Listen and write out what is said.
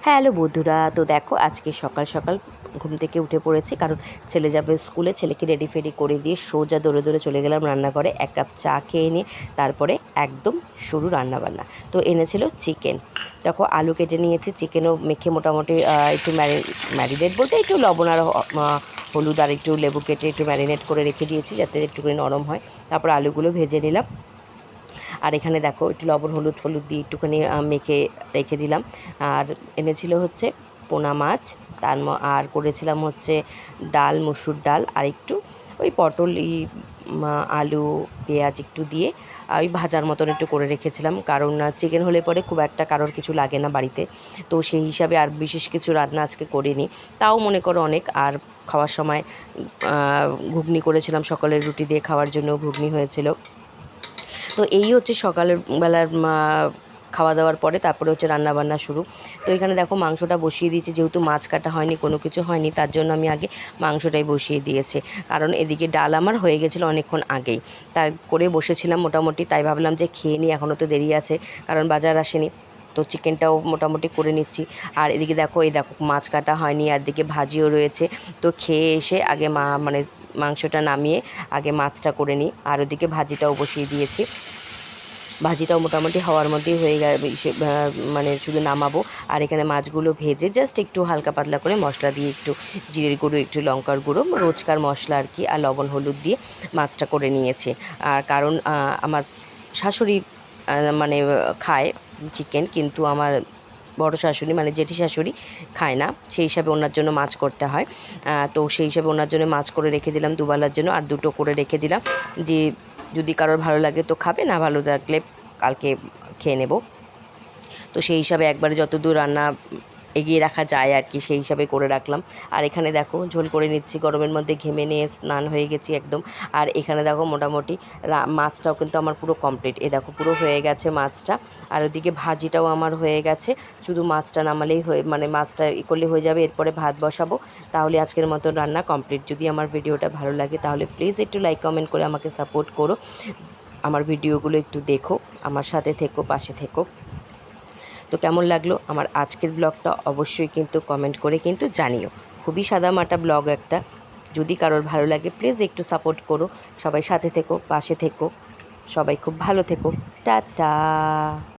Hello বন্ধুরা, তো দেখো আজকে সকাল সকাল ঘুম থেকে উঠে পড়েছি, কারণ ছেলে যাবে স্কুলে। ছেলেকে রেডি ফেডি করে দিয়ে সোজা দৌড়ে দৌড়ে চলে গেলাম রান্নাঘরে। এক কাপ চা খেয়ে নিয়ে তারপরে একদম শুরু রান্নাবান্না। তো এনেছিল চিকেন। দেখো আলু কেটে নিয়েছি, চিকেনও মেখে মোটামুটি একটু ম্যারিনেট বলতে একটু লবণ আর হলুদ আর একটু লেবু কেটে একটু ম্যারিনেট করে রেখে দিয়েছি যাতে একটুখানি নরম হয়। তারপর আলুগুলো ভেজে নিলাম। আর এখানে দেখো একটু লবণ হলুদ দিয়ে একটুখানি মেখে রেখে দিলাম। আর এনেছিল হচ্ছে পোনা মাছ, আর করেছিলাম হচ্ছে ডাল, মুসুর ডাল, আর একটু ওই পটল আলু পেঁয়াজ একটু দিয়ে ওই ভাজার মতন একটু করে রেখেছিলাম, কারণ চিকেন হলে পরে খুব একটা কারোর কিছু লাগে না বাড়িতে। তো সেই হিসাবে আর বিশেষ কিছু রান্না আজকে করিনি। তাও মনে করো অনেক। আর খাওয়ার সময় ঘুগনি করেছিলাম, সকালের রুটি দিয়ে খাওয়ার জন্য ঘুগনি হয়েছিল। তো এই হচ্ছে সকালের বেলার খাওয়া দাওয়ার পরে তারপরে হচ্ছে রান্নাবান্না শুরু। তো এখানে দেখো মাংসটা বসিয়ে দিয়েছি, যেহেতু মাছ কাটা হয়নি, কোনো কিছু হয়নি, তার জন্য আমি আগে মাংসটাই বসিয়ে দিয়েছি। কারণ এদিকে ডাল আমার হয়ে গেছিলো অনেকক্ষণ আগেই, তাই করে বসেছিলাম মোটামুটি। তাই ভাবলাম যে খেয়ে নিই, এখনও তো দেরি আছে, কারণ বাজার আসেনি। তো চিকেনটাও মোটামুটি করে নিচ্ছি। আর এদিকে দেখো মাছ কাটা হয়নি, আর এদিকে ভাজিও রয়েছে। তো খেয়ে এসে আগে মাংসটা নামিয়ে আগে মাছটা করে নিই, আর ওদিকে ভাজিটাও বসিয়ে দিয়েছি। ভাজিটাও মোটামুটি হওয়ার মধ্যেই হয়ে গেছে, মানে শুধু নামাবো। আর এখানে মাছগুলো ভেজে জাস্ট একটু হালকা পাতলা করে মশলা দিয়ে, একটু জিরের গুঁড়ো, একটু লঙ্কার গুঁড়ো, রোজকার মশলা আর কি, আর লবণ হলুদ দিয়ে মাছটা করে নিয়েছে। আর কারণ আমার শাশুড়ি মানে খায় চিকেন, কিন্তু আমার বড় শাশুড়ি মানে জেঠি শাশুড়ি খায় না, সেই হিসাবে ওনার জন্য মাছ করতে হয়। তো সেই হিসাবে ওনার জন্য মাছ করে রেখে দিলাম দুবেলার জন্য, আর দুটো করে রেখে দিলাম, যে যদি কারোর ভালো লাগে তো খাবে, না ভালো লাগলে কালকে খেয়ে নেব। তো সেই হিসাবে একবারে যতদূর রান্না এগিয়ে রাখা যায় আর কি, সেই হিসাবে করে রাখলাম। আর এখানে দেখো ঝোল করে নিচ্ছি, গরমের মধ্যে ঘেমে নিয়ে স্নান হয়ে গেছি একদম। আর এখানে দেখো মোটামুটি মাছটাও কিন্তু আমার পুরো কমপ্লিট, দেখো পুরো হয়ে গেছে মাছটা। আর ওদিকে ভাজিটাও আমার হয়ে গেছে, শুধু মাছটা নামালেই মানে মাছটা করলে হয়ে যাবে। এরপরে ভাত বসাবো, তাহলে আজকের মতো রান্না কমপ্লিট। যদি আমার ভিডিওটা ভালো লাগে তাহলে প্লিজ একটু লাইক কমেন্ট করে আমাকে সাপোর্ট করো, আমার ভিডিওগুলো একটু দেখো, আমার সাথে থেকো, পাশে থেকো। তো কেমন লাগলো আমার আজকের ব্লগটা অবশ্যই কিন্তু কমেন্ট করে কিন্তু জানিও। খুবই সাদামাটা ব্লগ একটা, যদি কারোর ভালো লাগে প্লিজ একটু সাপোর্ট করো। সবাই সাথে থেকো, পাশে থেকো, সবাই খুব ভালো থেকো। টাটা।